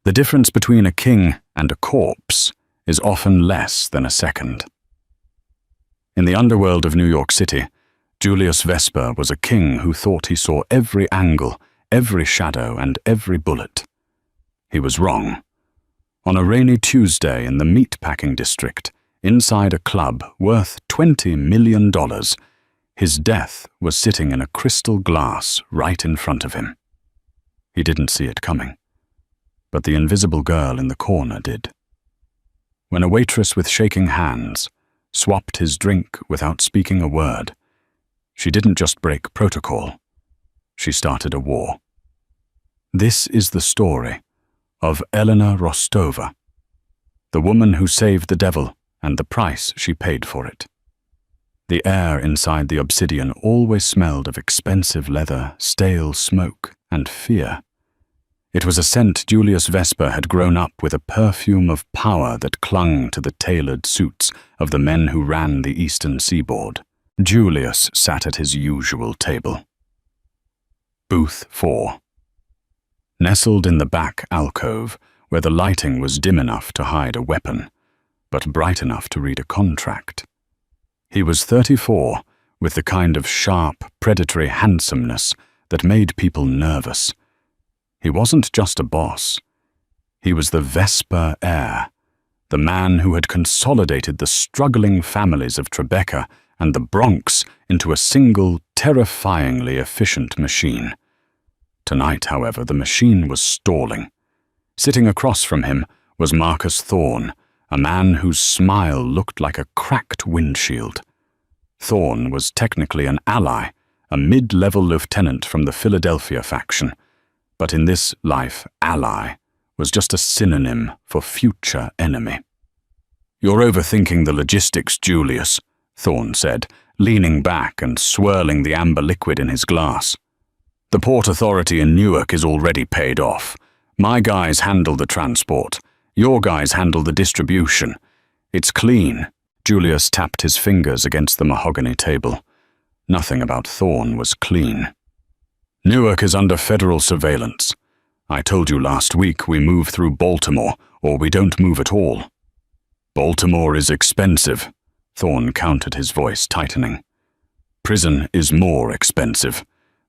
The difference between a king and a corpse is often less than a second. In the underworld of New York City, Julius Vesper was a king who thought he saw every angle, every shadow, and every bullet. He was wrong. On a rainy Tuesday in the meatpacking district, inside a club worth $20 million, his death was sitting in a crystal glass right in front of him. He didn't see it coming, but the invisible girl in the corner did. When a waitress with shaking hands swapped his drink without speaking a word, she didn't just break protocol, she started a war. This is the story of Elena Rostova, the woman who saved the devil and the price she paid for it. The air inside the obsidian always smelled of expensive leather, stale smoke, and fear. It was a scent Julius Vesper had grown up with, a perfume of power that clung to the tailored suits of the men who ran the eastern seaboard. Julius sat at his usual table. Booth 4. Nestled in the back alcove, where the lighting was dim enough to hide a weapon, but bright enough to read a contract. He was 34, with the kind of sharp, predatory handsomeness that made people nervous. He wasn't just a boss. He was the Vesper heir, the man who had consolidated the struggling families of Tribeca and the Bronx into a single, terrifyingly efficient machine. Tonight, however, the machine was stalling. Sitting across from him was Marcus Thorne, a man whose smile looked like a cracked windshield. Thorne was technically an ally, a mid-level lieutenant from the Philadelphia faction, but in this life, ally was just a synonym for future enemy. "You're overthinking the logistics, Julius," Thorne said, leaning back and swirling the amber liquid in his glass. "The Port Authority in Newark is already paid off. My guys handle the transport. Your guys handle the distribution. It's clean." Julius tapped his fingers against the mahogany table. Nothing about Thorne was clean. "Newark is under federal surveillance. I told you last week we move through Baltimore, or we don't move at all." "Baltimore is expensive," Thorne countered, his voice tightening. "Prison is more expensive,"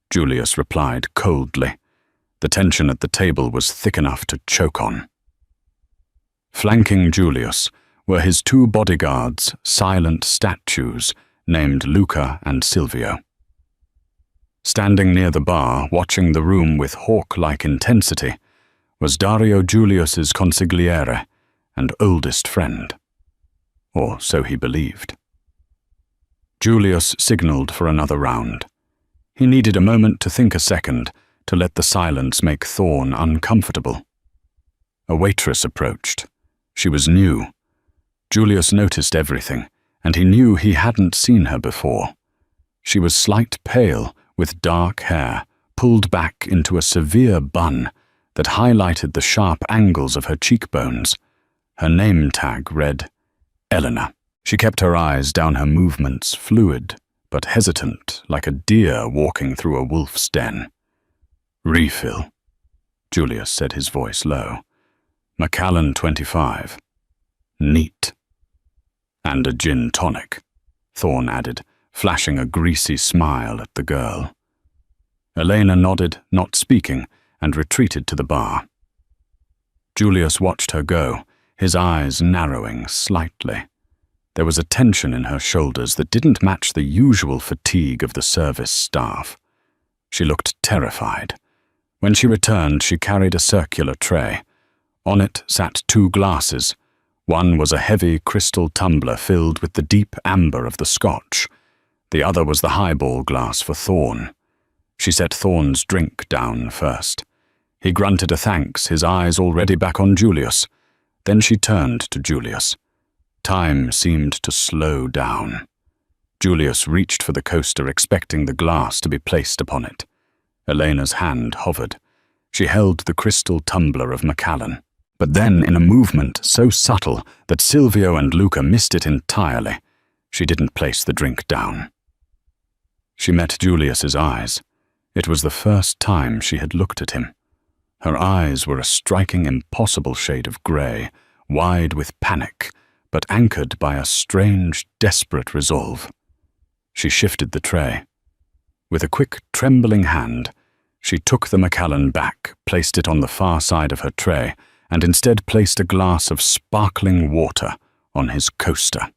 Julius replied coldly. The tension at the table was thick enough to choke on. Flanking Julius were his two bodyguards, silent statues named Luca and Silvio. Standing near the bar, watching the room with hawk-like intensity, was Dario Julius's consigliere and oldest friend. Or so he believed. Julius signaled for another round. He needed a moment to think, a second, to let the silence make Thorne uncomfortable. A waitress approached. She was new. Julius noticed everything, and he knew he hadn't seen her before. She was slight pale, with dark hair, pulled back into a severe bun that highlighted the sharp angles of her cheekbones. Her name tag read, Eleanor. She kept her eyes down, her movements fluid, but hesitant, like a deer walking through a wolf's den. "Refill," Julius said, his voice low. "Macallan 25. Neat." "And a gin tonic," Thorne added, flashing a greasy smile at the girl. Elena nodded, not speaking, and retreated to the bar. Julius watched her go, his eyes narrowing slightly. There was a tension in her shoulders that didn't match the usual fatigue of the service staff. She looked terrified. When she returned, she carried a circular tray. On it sat two glasses. One was a heavy crystal tumbler filled with the deep amber of the Scotch. The other was the highball glass for Thorne. She set Thorne's drink down first. He grunted a thanks, his eyes already back on Julius. Then she turned to Julius. Time seemed to slow down. Julius reached for the coaster, expecting the glass to be placed upon it. Elena's hand hovered. She held the crystal tumbler of Macallan. But then, in a movement so subtle that Silvio and Luca missed it entirely, she didn't place the drink down. She met Julius's eyes. It was the first time she had looked at him. Her eyes were a striking, impossible shade of grey, wide with panic, but anchored by a strange, desperate resolve. She shifted the tray. With a quick, trembling hand, she took the Macallan back, placed it on the far side of her tray, and instead placed a glass of sparkling water on his coaster.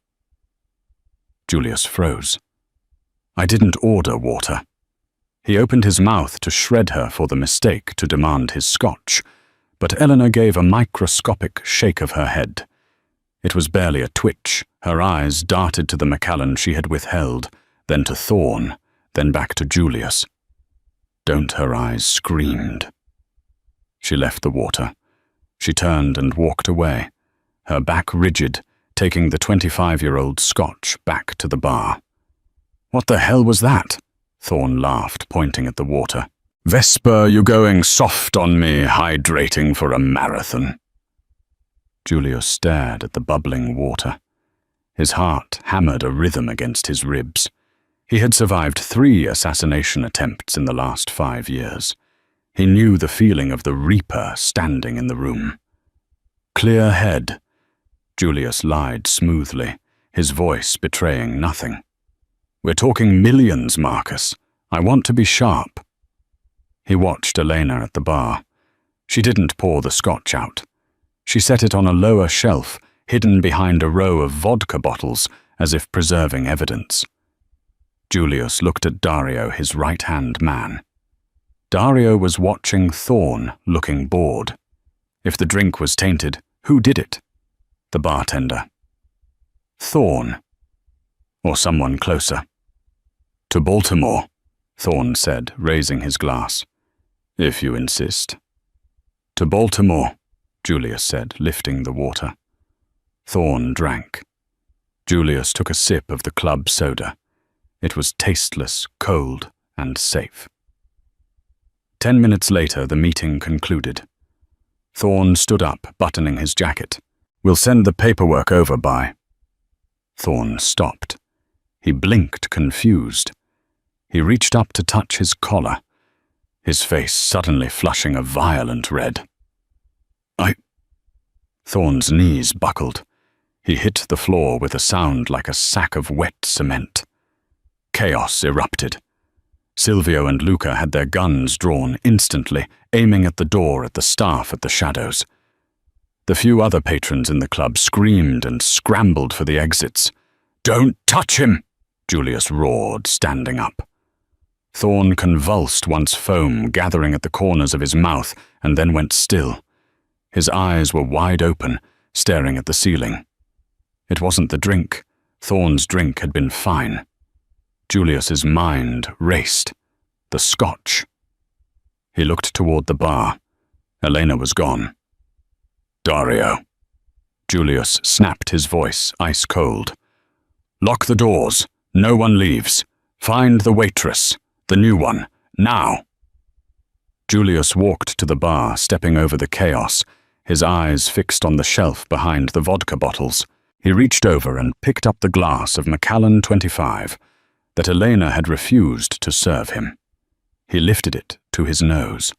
Julius froze. "I didn't order water." He opened his mouth to shred her for the mistake to demand his scotch, but Eleanor gave a microscopic shake of her head. It was barely a twitch. Her eyes darted to the Macallan she had withheld, then to Thorn, then back to Julius. "Don't," her eyes screamed. She left the water. She turned and walked away, her back rigid, taking the 25-year-old scotch back to the bar. "What the hell was that?" Thorn laughed, pointing at the water. "Vesper, you going soft on me, hydrating for a marathon." Julius stared at the bubbling water. His heart hammered a rhythm against his ribs. He had survived 3 assassination attempts in the last 5 years. He knew the feeling of the Reaper standing in the room. "Clear head," Julius lied smoothly, his voice betraying nothing. "We're talking millions, Marcus. I want to be sharp." He watched Elena at the bar. She didn't pour the scotch out. She set it on a lower shelf, hidden behind a row of vodka bottles, as if preserving evidence. Julius looked at Dario, his right-hand man. Dario was watching Thorn, looking bored. If the drink was tainted, who did it? The bartender. Thorn. Or someone closer. "To Baltimore," Thorn said, raising his glass. "If you insist." "To Baltimore," Julius said, lifting the water. Thorn drank. Julius took a sip of the club soda. It was tasteless, cold, and safe. 10 minutes later, the meeting concluded. Thorn stood up, buttoning his jacket. "We'll send the paperwork over by." Thorn stopped. He blinked, confused. He reached up to touch his collar, his face suddenly flushing a violent red. Thorn's knees buckled. He hit the floor with a sound like a sack of wet cement. Chaos erupted. Silvio and Luca had their guns drawn instantly, aiming at the door, at the staff, at the shadows. The few other patrons in the club screamed and scrambled for the exits. "Don't touch him!" Julius roared, standing up. Thorn convulsed, once foam gathering at the corners of his mouth, and then went still. His eyes were wide open, staring at the ceiling. It wasn't the drink. Thorn's drink had been fine. Julius's mind raced. The scotch. He looked toward the bar. Elena was gone. "Dario." Julius snapped his voice, ice cold. "Lock the doors. No one leaves. Find the waitress. The new one. Now." Julius walked to the bar, stepping over the chaos, his eyes fixed on the shelf behind the vodka bottles. He reached over and picked up the glass of Macallan 25 that Elena had refused to serve him. He lifted it to his nose.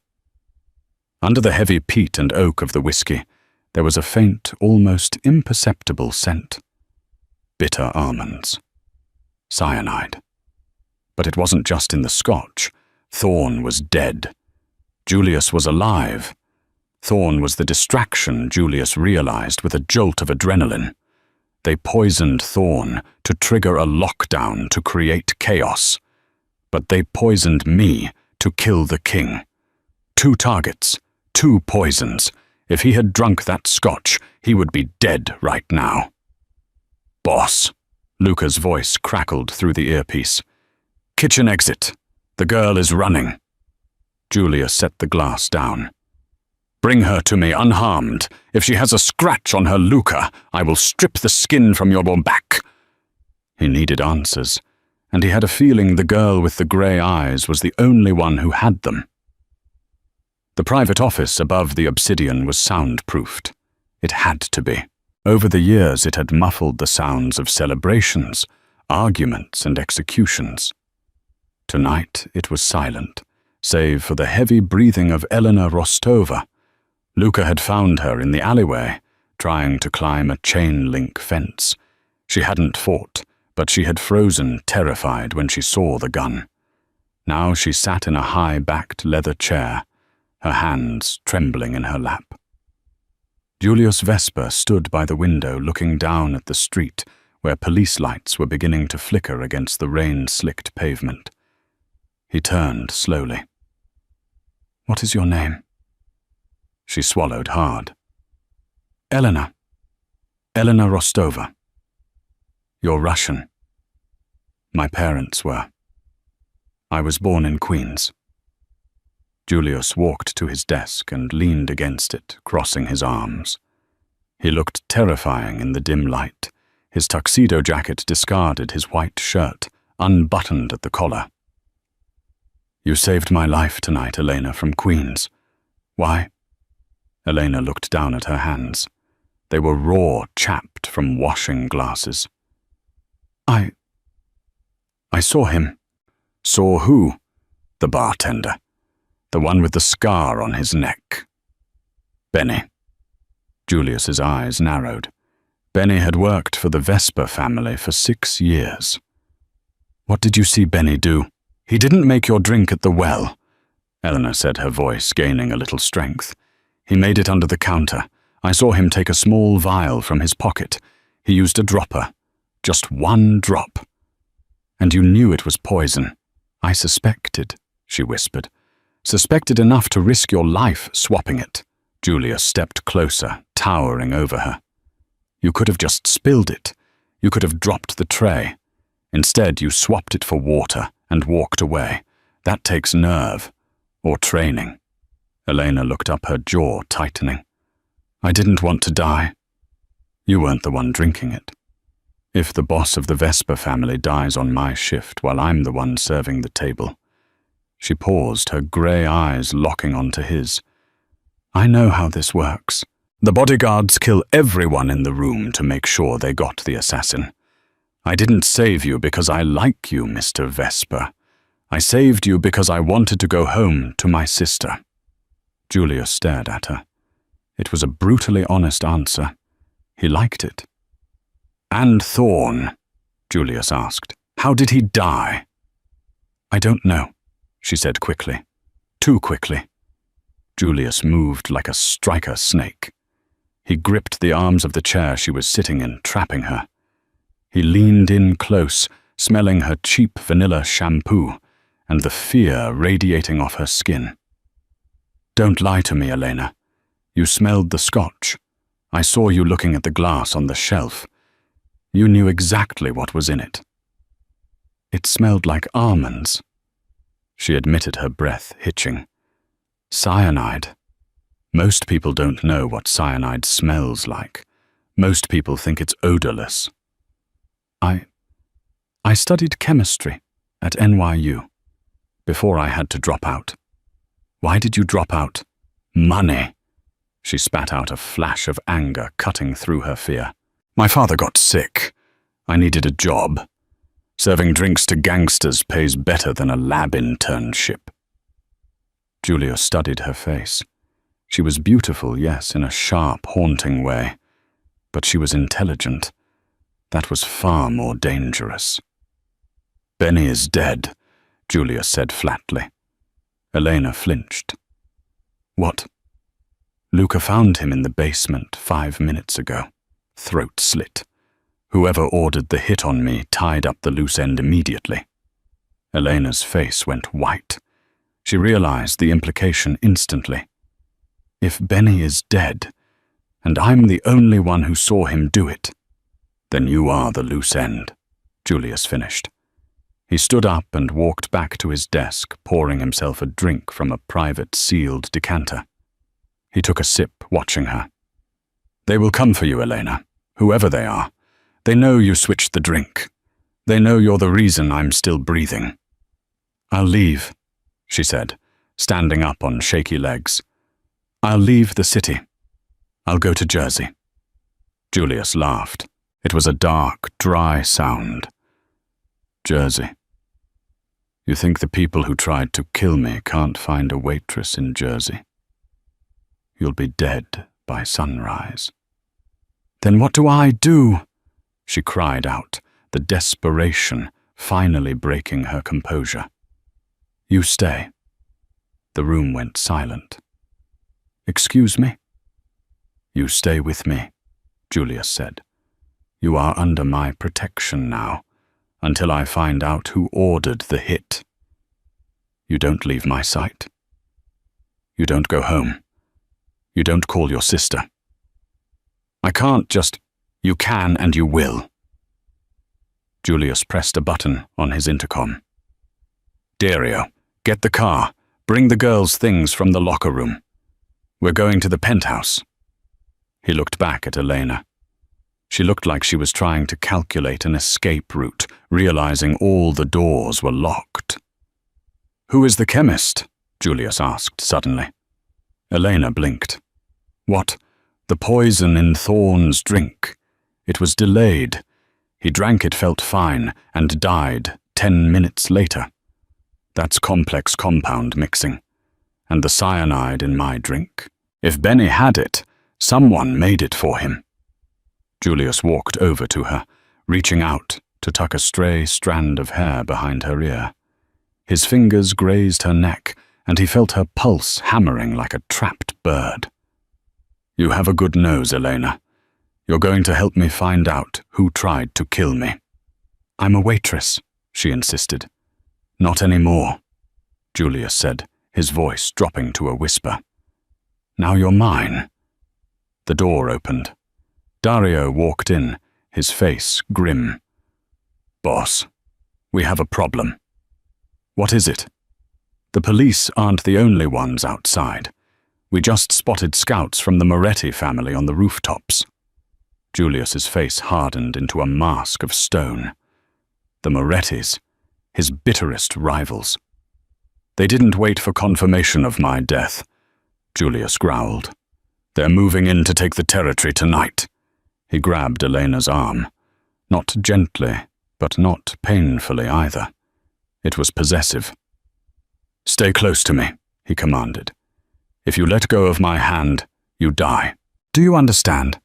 Under the heavy peat and oak of the whiskey, there was a faint, almost imperceptible scent. Bitter almonds. Cyanide. But it wasn't just in the scotch. Thorn was dead. Julius was alive. Thorn was the distraction, Julius realized with a jolt of adrenaline. They poisoned Thorn to trigger a lockdown to create chaos. But they poisoned me to kill the king. 2 targets, 2 poisons. If he had drunk that scotch, he would be dead right now. "Boss," Luca's voice crackled through the earpiece. "Kitchen exit. The girl is running." Julius set the glass down. "Bring her to me unharmed. If she has a scratch on her, Luca, I will strip the skin from your back." He needed answers, and he had a feeling the girl with the grey eyes was the only one who had them. The private office above the obsidian was soundproofed. It had to be. Over the years it had muffled the sounds of celebrations, arguments, and executions. Tonight it was silent, save for the heavy breathing of Elena Rostova. Luka had found her in the alleyway, trying to climb a chain-link fence. She hadn't fought, but she had frozen terrified when she saw the gun. Now she sat in a high-backed leather chair, her hands trembling in her lap. Julius Vesper stood by the window looking down at the street where police lights were beginning to flicker against the rain-slicked pavement. He turned slowly. "What is your name?" She swallowed hard. "Elena. Elena Rostova." "You're Russian." "My parents were. I was born in Queens." Julius walked to his desk and leaned against it, crossing his arms. He looked terrifying in the dim light. His tuxedo jacket discarded his white shirt, unbuttoned at the collar. "You saved my life tonight, Elena, from Queens. Why?" Elena looked down at her hands. They were raw, chapped from washing glasses. I saw him." "Saw who?" "The bartender. The one with the scar on his neck." "Benny." Julius's eyes narrowed. Benny had worked for the Vesper family for 6 years. "What did you see Benny do?" "He didn't make your drink at the well," Eleanor said, her voice gaining a little strength. "He made it under the counter. I saw him take a small vial from his pocket. He used a dropper. Just 1 drop. And you knew it was poison." "I suspected," she whispered. "Suspected enough to risk your life swapping it." Julius stepped closer, towering over her. "You could have just spilled it. You could have dropped the tray. Instead, you swapped it for water and walked away. That takes nerve. Or training." Elena looked up, her jaw tightening. "I didn't want to die." "You weren't the one drinking it. If the boss of the Vesper family dies on my shift while I'm the one serving the table." She paused, her grey eyes locking onto his. "I know how this works. The bodyguards kill everyone in the room to make sure they got the assassin. I didn't save you because I like you, Mr. Vesper. I saved you because I wanted to go home to my sister." Julius stared at her. It was a brutally honest answer. He liked it. "And Thorne?" Julius asked. "How did he die?" "I don't know," she said quickly. Too quickly. Julius moved like a striker snake. He gripped the arms of the chair she was sitting in, trapping her. He leaned in close, smelling her cheap vanilla shampoo and the fear radiating off her skin. "Don't lie to me, Elena. You smelled the scotch. I saw you looking at the glass on the shelf. You knew exactly what was in it." "It smelled like almonds." She admitted, her breath hitching. "Cyanide. Most people don't know what cyanide smells like. Most people think it's odorless." I studied chemistry at NYU before I had to drop out." "Why did you drop out?" "Money." She spat out a flash of anger cutting through her fear. "My father got sick. I needed a job. Serving drinks to gangsters pays better than a lab internship." Julia studied her face. She was beautiful, yes, in a sharp, haunting way. But she was intelligent. That was far more dangerous. "Benny is dead," Julia said flatly. Elena flinched. "What?" "Luka found him in the basement 5 minutes ago. Throat slit. Whoever ordered the hit on me tied up the loose end immediately." Elena's face went white. She realized the implication instantly. If Benny is dead, and I'm the only one who saw him do it, then you are the loose end, Julius finished. He stood up and walked back to his desk, pouring himself a drink from a private sealed decanter. He took a sip, watching her. "They will come for you, Elena, whoever they are. They know you switched the drink. They know you're the reason I'm still breathing." "I'll leave," she said, standing up on shaky legs. "I'll leave the city. I'll go to Jersey." Julius laughed. It was a dark, dry sound. "Jersey. You think the people who tried to kill me can't find a waitress in Jersey? You'll be dead by sunrise. Then what do I do? She cried out, the desperation finally breaking her composure. You stay. The room went silent. Excuse me? You stay with me, Julius said. You are under my protection now, until I find out who ordered the hit. You don't leave my sight. You don't go home. You don't call your sister. I can't just... You can and you will. Julius pressed a button on his intercom. Dario, get the car. Bring the girls' things from the locker room. We're going to the penthouse. He looked back at Elena. She looked like she was trying to calculate an escape route, realizing all the doors were locked. Who is the chemist? Julius asked suddenly. Elena blinked. What? The poison in Thorne's drink. It was delayed. He drank it, felt fine, and died 10 minutes later. That's complex compound mixing. And the cyanide in my drink. If Benny had it, someone made it for him. Julius walked over to her, reaching out to tuck a stray strand of hair behind her ear. His fingers grazed her neck, and he felt her pulse hammering like a trapped bird. You have a good nose, Elena. You're going to help me find out who tried to kill me. I'm a waitress, she insisted. Not anymore, Julius said, his voice dropping to a whisper. Now you're mine. The door opened. Dario walked in, his face grim. Boss, we have a problem. What is it? The police aren't the only ones outside. We just spotted scouts from the Moretti family on the rooftops. Julius's face hardened into a mask of stone. The Morettis, his bitterest rivals. They didn't wait for confirmation of my death, Julius growled. They're moving in to take the territory tonight. He grabbed Elena's arm. Not gently, but not painfully either. It was possessive. Stay close to me, he commanded. If you let go of my hand, you die. Do you understand?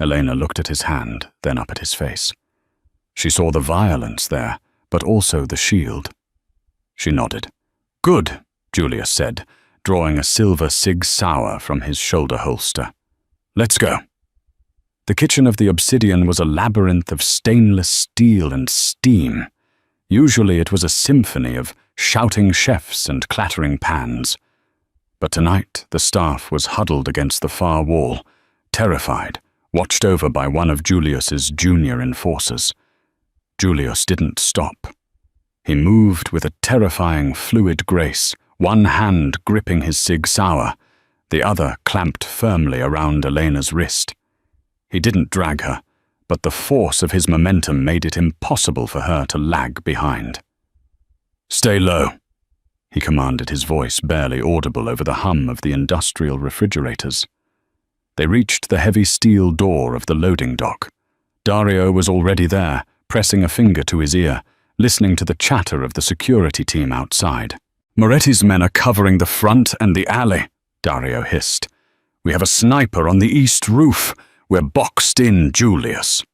Elena looked at his hand, then up at his face. She saw the violence there, but also the shield. She nodded. Good, Julius said, drawing a silver Sig Sauer from his shoulder holster. Let's go. The kitchen of the Obsidian was a labyrinth of stainless steel and steam. Usually it was a symphony of shouting chefs and clattering pans. But tonight the staff was huddled against the far wall, terrified, watched over by one of Julius's junior enforcers. Julius didn't stop. He moved with a terrifying fluid grace, one hand gripping his Sig Sauer, the other clamped firmly around Elena's wrist. He didn't drag her, but the force of his momentum made it impossible for her to lag behind. Stay low, he commanded, his voice barely audible over the hum of the industrial refrigerators. They reached the heavy steel door of the loading dock. Dario was already there, pressing a finger to his ear, listening to the chatter of the security team outside. Moretti's men are covering the front and the alley, Dario hissed. We have a sniper on the east roof. We're boxed in, Julius.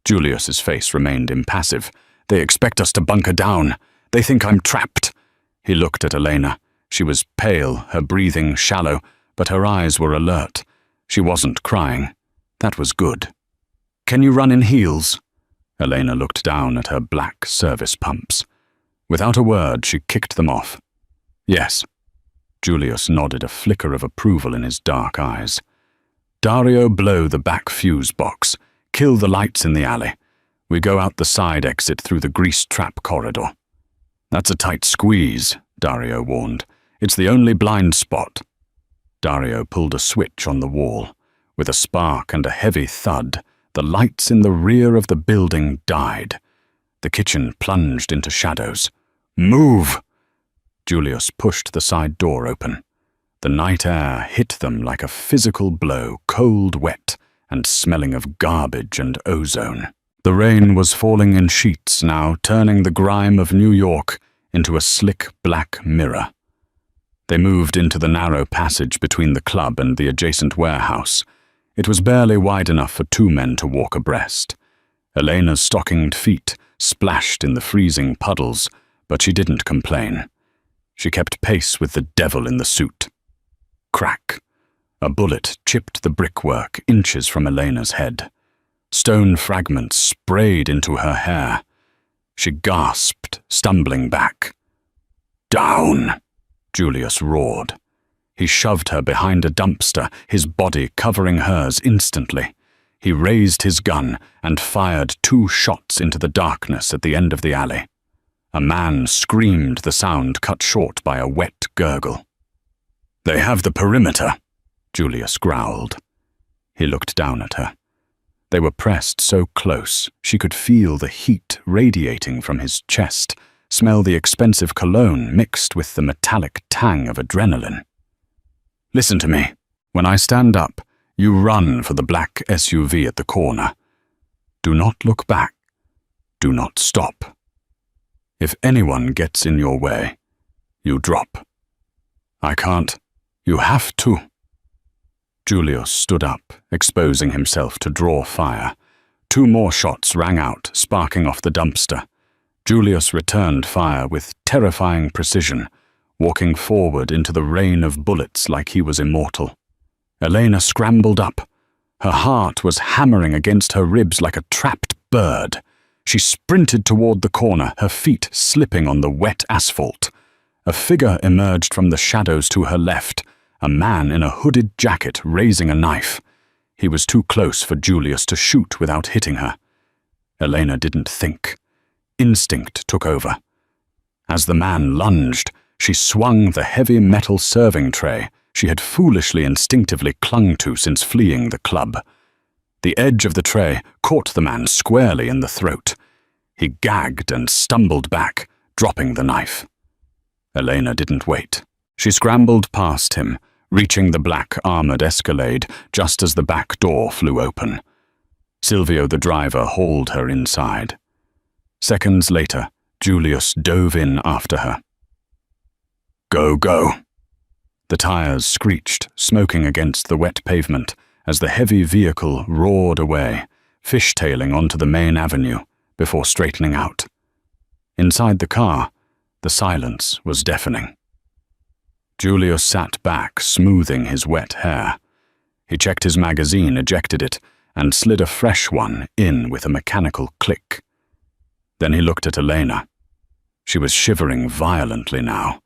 Julius's face remained impassive. They expect us to bunker down. They think I'm trapped. He looked at Elena. She was pale, her breathing shallow, but her eyes were alert. She wasn't crying. That was good. Can you run in heels? Elena looked down at her black service pumps. Without a word, she kicked them off. Yes. Julius nodded, a flicker of approval in his dark eyes. Dario, blow the back fuse box. Kill the lights in the alley. We go out the side exit through the grease trap corridor. That's a tight squeeze, Dario warned. It's the only blind spot. Dario pulled a switch on the wall. With a spark and a heavy thud, the lights in the rear of the building died. The kitchen plunged into shadows. Move! Julius pushed the side door open. The night air hit them like a physical blow, cold, wet, and smelling of garbage and ozone. The rain was falling in sheets now, turning the grime of New York into a slick black mirror. They moved into the narrow passage between the club and the adjacent warehouse. It was barely wide enough for two men to walk abreast. Elena's stockinged feet splashed in the freezing puddles, but she didn't complain. She kept pace with the devil in the suit. Crack! A bullet chipped the brickwork inches from Elena's head. Stone fragments sprayed into her hair. She gasped, stumbling back. "Down!" Julius roared. He shoved her behind a dumpster, his body covering hers instantly. He raised his gun and fired 2 shots into the darkness at the end of the alley. A man screamed, the sound cut short by a wet gurgle. "They have the perimeter," Julius growled. He looked down at her. They were pressed so close, she could feel the heat radiating from his chest, smell the expensive cologne mixed with the metallic tang of adrenaline. "Listen to me. When I stand up, you run for the black SUV at the corner. Do not look back. Do not stop. If anyone gets in your way, you drop. I can't. You have to." Julius stood up, exposing himself to draw fire. 2 more shots rang out, sparking off the dumpster. Julius returned fire with terrifying precision, walking forward into the rain of bullets like he was immortal. Elena scrambled up. Her heart was hammering against her ribs like a trapped bird. She sprinted toward the corner, her feet slipping on the wet asphalt. A figure emerged from the shadows to her left, a man in a hooded jacket raising a knife. He was too close for Julius to shoot without hitting her. Elena didn't think. Instinct took over. As the man lunged, she swung the heavy metal serving tray she had foolishly instinctively clung to since fleeing the club. The edge of the tray caught the man squarely in the throat. He gagged and stumbled back, dropping the knife. Elena didn't wait. She scrambled past him, reaching the black armored Escalade just as the back door flew open. Silvio the driver hauled her inside. Seconds later, Julius dove in after her. "Go, go." The tires screeched, smoking against the wet pavement as the heavy vehicle roared away, fishtailing onto the main avenue before straightening out. Inside the car, the silence was deafening. Julius sat back, smoothing his wet hair. He checked his magazine, ejected it, and slid a fresh one in with a mechanical click. Then he looked at Elena. She was shivering violently now,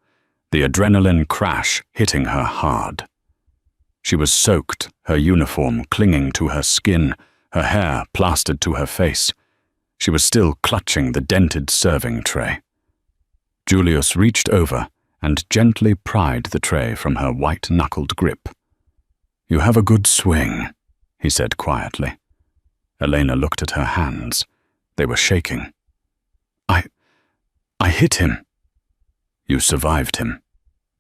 the adrenaline crash hitting her hard. She was soaked, her uniform clinging to her skin, her hair plastered to her face. She was still clutching the dented serving tray. Julius reached over and gently pried the tray from her white-knuckled grip. "You have a good swing," he said quietly. Elena looked at her hands. They were shaking. I hit him." "You survived him,"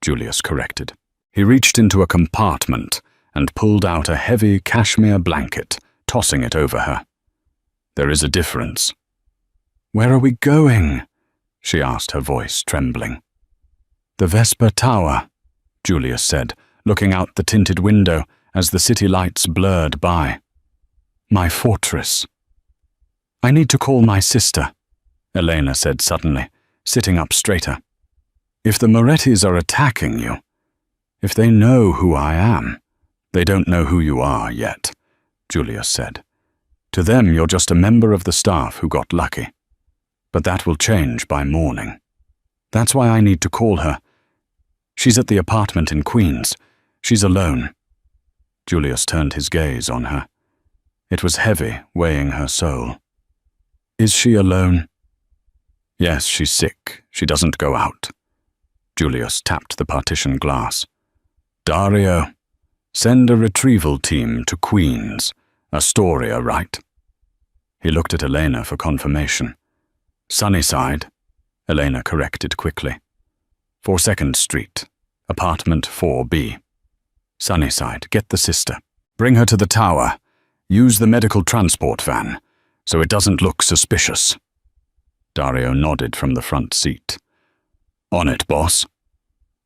Julius corrected. He reached into a compartment and pulled out a heavy cashmere blanket, tossing it over her. "There is a difference." "Where are we going?" she asked, her voice trembling. "The Vesper Tower," Julius said, looking out the tinted window as the city lights blurred by. "My fortress." "I need to call my sister," Elena said suddenly, sitting up straighter. "If the Morettis are attacking you, if they know who I am—" "They don't know who you are yet," Julius said. "To them you're just a member of the staff who got lucky. But that will change by morning. That's why I need to call her. She's at the apartment in Queens. She's alone." Julius turned his gaze on her. It was heavy, weighing her soul. "Is she alone?" "Yes, she's sick. She doesn't go out." Julius tapped the partition glass. "Dario, send a retrieval team to Queens. Astoria, right?" He looked at Elena for confirmation. "Sunnyside," Elena corrected quickly. "42nd Street, apartment 4B. Sunnyside, get the sister. Bring her to the tower. Use the medical transport van, so it doesn't look suspicious." Dario nodded from the front seat. On it, boss.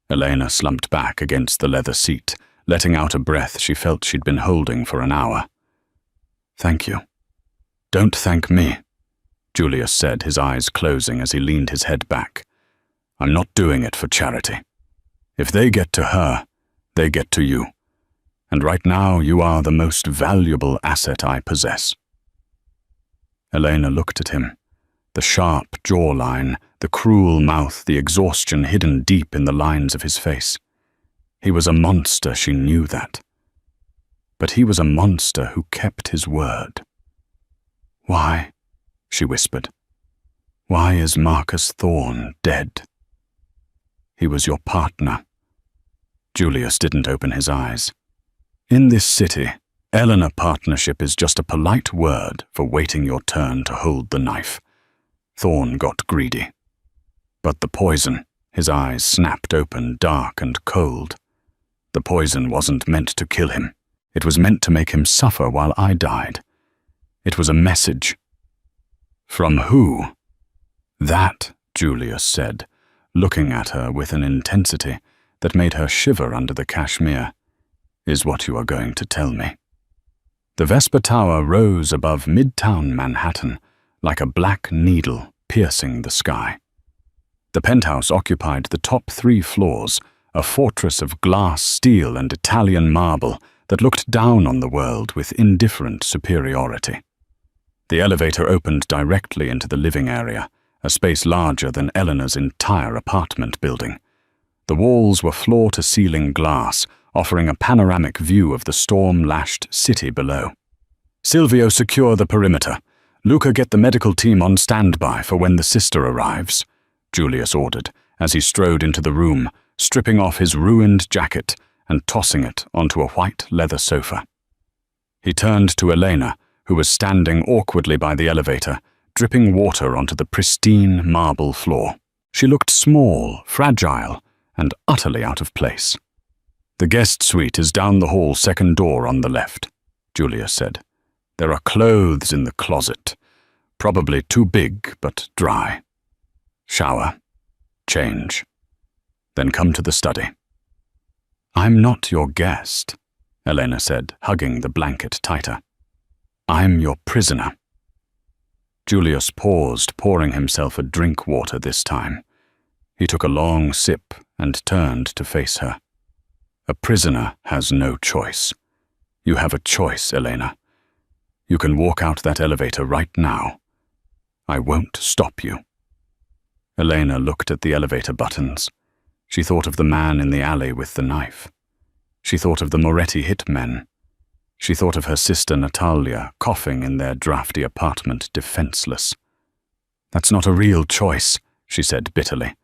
Elena slumped back against the leather seat, letting out a breath she felt she'd been holding for an hour. Thank you. Don't thank me, Julius said, his eyes closing as he leaned his head back. I'm not doing it for charity. If they get to her, they get to you. And right now you are the most valuable asset I possess. Elena looked at him. The sharp jawline, the cruel mouth, the exhaustion hidden deep in the lines of his face. He was a monster, she knew that. But he was a monster who kept his word. Why? She whispered. Why is Marcus Thorne dead? He was your partner. Julius didn't open his eyes. In this city, Eleanor partnership is just a polite word for waiting your turn to hold the knife. Thorne got greedy. But the poison, his eyes snapped open, dark and cold. The poison wasn't meant to kill him. It was meant to make him suffer while I died. It was a message. From who? That, Julius said, looking at her with an intensity that made her shiver under the cashmere, is what you are going to tell me. The Vesper Tower rose above Midtown Manhattan like a black needle piercing the sky. The penthouse occupied the top 3 floors, a fortress of glass, steel, and Italian marble that looked down on the world with indifferent superiority. The elevator opened directly into the living area, a space larger than Eleanor's entire apartment building. The walls were floor-to-ceiling glass, offering a panoramic view of the storm-lashed city below. Silvio, secure the perimeter. Luca, get the medical team on standby for when the sister arrives, Julius ordered as he strode into the room, stripping off his ruined jacket and tossing it onto a white leather sofa. He turned to Elena, who was standing awkwardly by the elevator, dripping water onto the pristine marble floor. She looked small, fragile, and utterly out of place. The guest suite is down the hall, second door on the left, Julius said. There are clothes in the closet, probably too big but dry. Shower, change, then come to the study. I'm not your guest, Elena said, hugging the blanket tighter. I'm your prisoner. Julius paused, pouring himself a drink water this time. He took a long sip and turned to face her. A prisoner has no choice. You have a choice, Elena. You can walk out that elevator right now. I won't stop you. Elena looked at the elevator buttons. She thought of the man in the alley with the knife. She thought of the Moretti hitmen. She thought of her sister Natalia, coughing in their drafty apartment, defenseless. That's not a real choice, she said bitterly.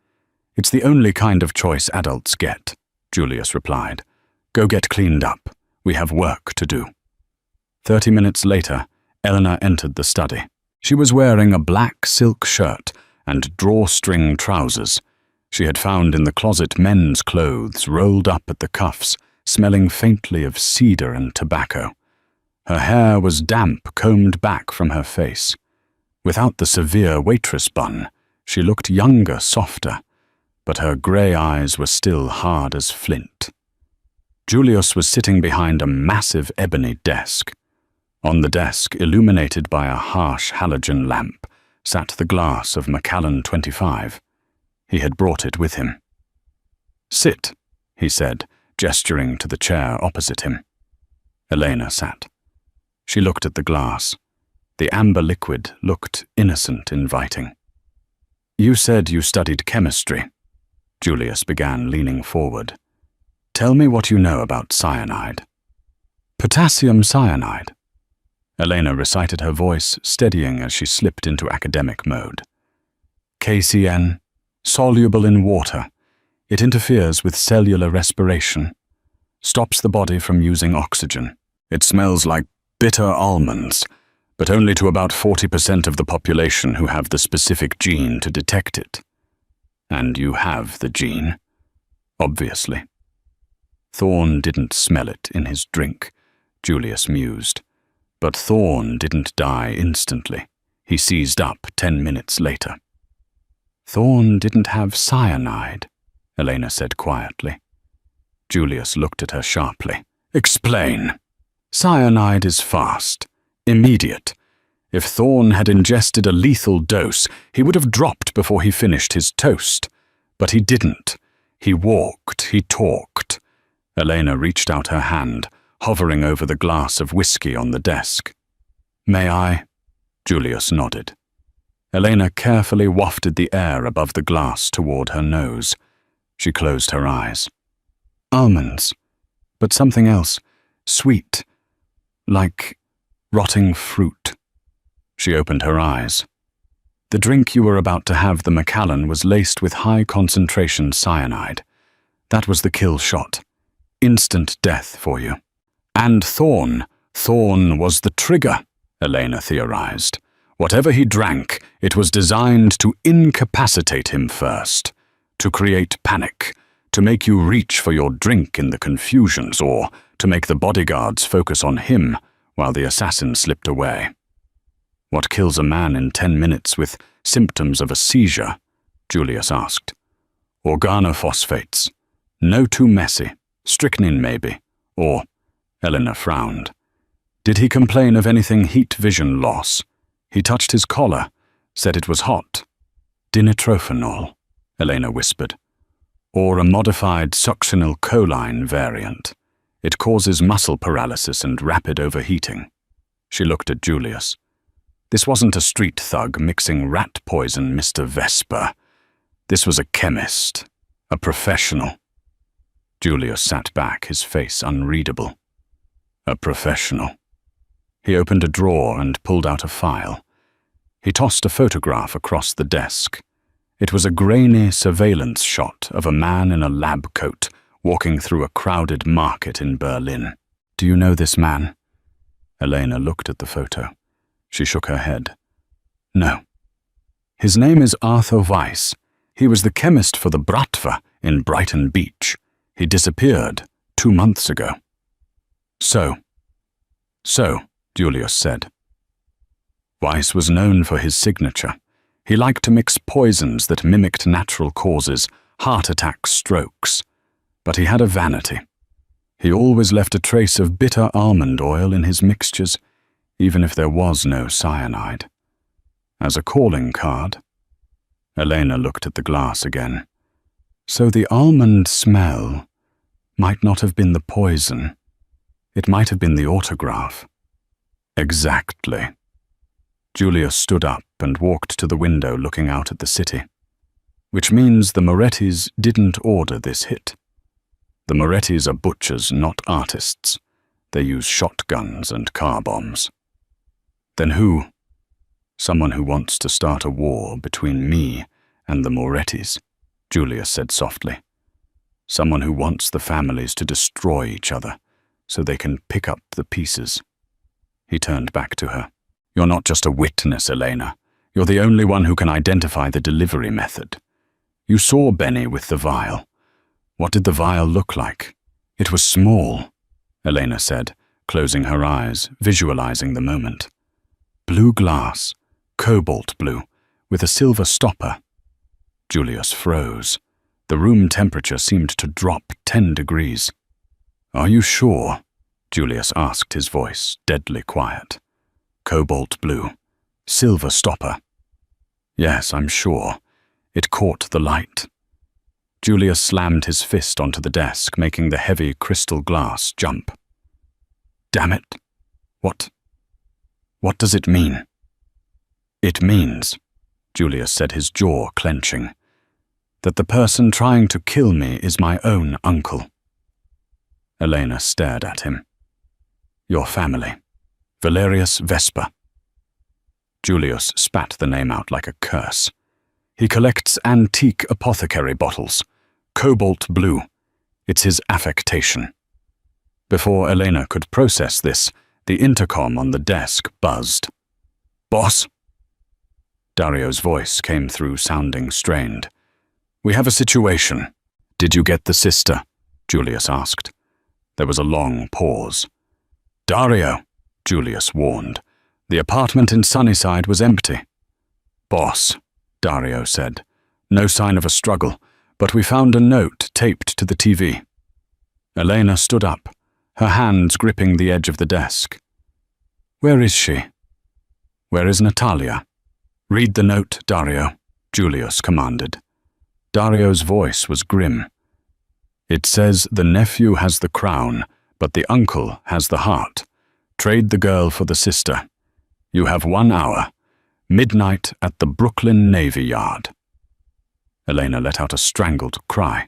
It's the only kind of choice adults get, Julius replied. Go get cleaned up. We have work to do. 30 minutes later, Eleanor entered the study. She was wearing a black silk shirt and drawstring trousers. She had found in the closet men's clothes rolled up at the cuffs, smelling faintly of cedar and tobacco. Her hair was damp, combed back from her face. Without the severe waitress bun, she looked younger, softer, but her grey eyes were still hard as flint. Julius was sitting behind a massive ebony desk. On the desk, illuminated by a harsh halogen lamp, sat the glass of Macallan 25. He had brought it with him. Sit, he said, gesturing to the chair opposite him. Elena sat. She looked at the glass. The amber liquid looked innocent, inviting. You said you studied chemistry. Julius began, leaning forward. Tell me what you know about cyanide. Potassium cyanide. Elena recited, her voice steadying as she slipped into academic mode. KCN, soluble in water. It interferes with cellular respiration. Stops the body from using oxygen. It smells like bitter almonds, but only to about 40% of the population who have the specific gene to detect it. And you have the gene, obviously. Thorne didn't smell it in his drink, Julius mused. But Thorne didn't die instantly. He seized up 10 minutes later. Thorn didn't have cyanide, Elena said quietly. Julius looked at her sharply. Explain. Cyanide is fast, immediate. If Thorn had ingested a lethal dose, he would have dropped before he finished his toast. But he didn't. He walked, he talked. Elena reached out her hand, hovering over the glass of whiskey on the desk. May I? Julius nodded. Elena carefully wafted the air above the glass toward her nose. She closed her eyes. Almonds, but something else, sweet, like rotting fruit. She opened her eyes. The drink you were about to have, the Macallan, was laced with high-concentration cyanide. That was the kill shot. Instant death for you. And Thorn was the trigger, Elena theorized. Whatever he drank, it was designed to incapacitate him first, to create panic, to make you reach for your drink in the confusions, or to make the bodyguards focus on him while the assassin slipped away. What kills a man in 10 minutes with symptoms of a seizure? Julius asked. Organophosphates. No too messy. Strychnine maybe. Or, Elena frowned. Did he complain of anything heat vision loss? He touched his collar, said it was hot. Dinitrophenol, Elena whispered. Or a modified succinyl choline variant. It causes muscle paralysis and rapid overheating. She looked at Julius. This wasn't a street thug mixing rat poison, Mr. Vesper. This was a chemist, a professional. Julius sat back, his face unreadable. A professional. He opened a drawer and pulled out a file. He tossed a photograph across the desk. It was a grainy surveillance shot of a man in a lab coat walking through a crowded market in Berlin. Do you know this man? Elena looked at the photo. She shook her head. No. His name is Arthur Weiss. He was the chemist for the Bratva in Brighton Beach. He disappeared 2 months ago. So, Julius said. Weiss was known for his signature. He liked to mix poisons that mimicked natural causes, heart attacks, strokes. But he had a vanity. He always left a trace of bitter almond oil in his mixtures, even if there was no cyanide. As a calling card, Elena looked at the glass again. So the almond smell might not have been the poison. It might have been the autograph. Exactly. Julius stood up and walked to the window looking out at the city. Which means the Morettis didn't order this hit. The Morettis are butchers, not artists. They use shotguns and car bombs. Then who? Someone who wants to start a war between me and the Morettis, Julius said softly. Someone who wants the families to destroy each other so they can pick up the pieces. He turned back to her. You're not just a witness, Elena. You're the only one who can identify the delivery method. You saw Benny with the vial. What did the vial look like? It was small, Elena said, closing her eyes, visualizing the moment. Blue glass, cobalt blue, with a silver stopper. Julius froze. The room temperature seemed to drop 10 degrees. Are you sure? Julius asked, his voice deadly quiet. Cobalt blue, silver stopper. Yes, I'm sure. It caught the light. Julius slammed his fist onto the desk, making the heavy crystal glass jump. Damn it. What does it mean? It means, Julius said, his jaw clenching, that the person trying to kill me is my own uncle. Elena stared at him. Your family. Valerius Vesper. Julius spat the name out like a curse. He collects antique apothecary bottles. Cobalt blue. It's his affectation. Before Elena could process this, the intercom on the desk buzzed. Boss? Dario's voice came through sounding strained. We have a situation. Did you get the sister? Julius asked. There was a long pause. Dario, Julius warned. The apartment in Sunnyside was empty. Boss, Dario said. No sign of a struggle, but we found a note taped to the TV. Elena stood up, her hands gripping the edge of the desk. Where is she? Where is Natalia? Read the note, Dario, Julius commanded. Dario's voice was grim. It says the nephew has the crown, but the uncle has the heart. Trade the girl for the sister. You have 1 hour. Midnight at the Brooklyn Navy Yard. Elena let out a strangled cry.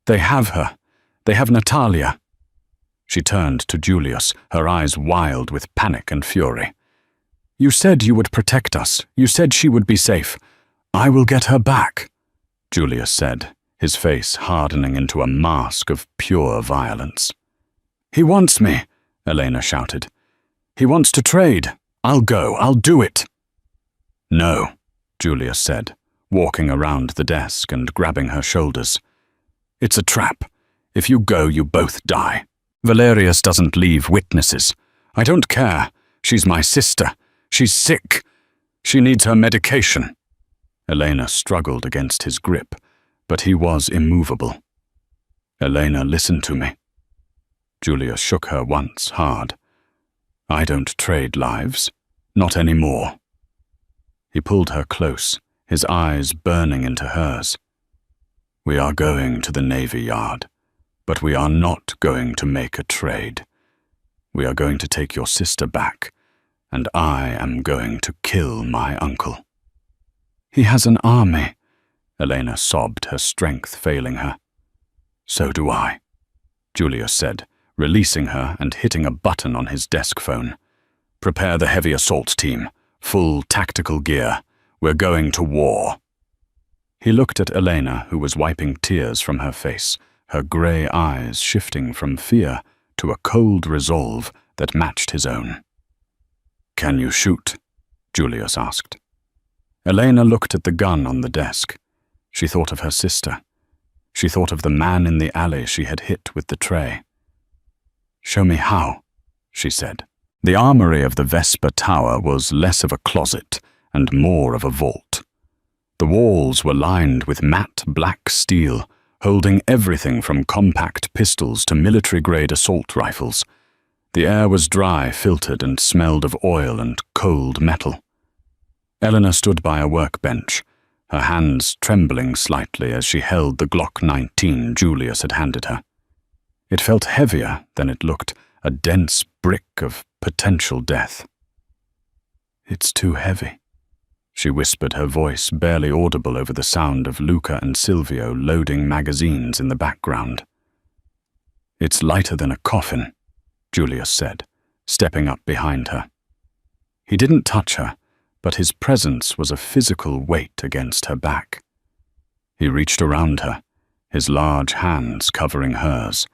They have her. They have Natalia. She turned to Julius, her eyes wild with panic and fury. You said you would protect us. You said she would be safe. I will get her back, Julius said, his face hardening into a mask of pure violence. He wants me, Elena shouted. He wants to trade. I'll go. I'll do it. No, Julius said, walking around the desk and grabbing her shoulders. It's a trap. If you go, you both die. Valerius doesn't leave witnesses. I don't care. She's my sister. She's sick. She needs her medication. Elena struggled against his grip, but he was immovable. Elena, listen to me. Julius shook her once hard. I don't trade lives. Not anymore. He pulled her close, his eyes burning into hers. We are going to the Navy Yard, but we are not going to make a trade. We are going to take your sister back, and I am going to kill my uncle. He has an army, Elena sobbed, her strength failing her. So do I, Julius said, releasing her and hitting a button on his desk phone. Prepare the heavy assault team, full tactical gear. We're going to war. He looked at Elena, who was wiping tears from her face, her grey eyes shifting from fear to a cold resolve that matched his own. Can you shoot? Julius asked. Elena looked at the gun on the desk. She thought of her sister. She thought of the man in the alley she had hit with the tray. Show me how, she said. The armory of the Vesper Tower was less of a closet and more of a vault. The walls were lined with matte black steel, holding everything from compact pistols to military-grade assault rifles. The air was dry, filtered, and smelled of oil and cold metal. Eleanor stood by a workbench, her hands trembling slightly as she held the Glock 19 Julius had handed her. It felt heavier than it looked, a dense brick of potential death. It's too heavy, she whispered, her voice barely audible over the sound of Luca and Silvio loading magazines in the background. It's lighter than a coffin, Julius said, stepping up behind her. He didn't touch her, but his presence was a physical weight against her back. He reached around her, his large hands covering hers,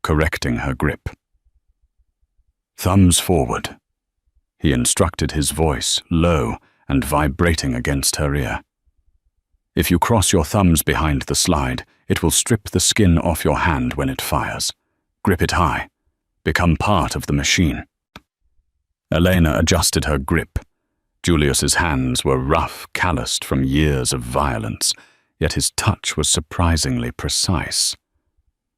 correcting her grip. Thumbs forward. He instructed, his voice low and vibrating against her ear. If you cross your thumbs behind the slide, it will strip the skin off your hand when it fires. Grip it high. Become part of the machine. Elena adjusted her grip. Julius's hands were rough, calloused from years of violence, yet his touch was surprisingly precise.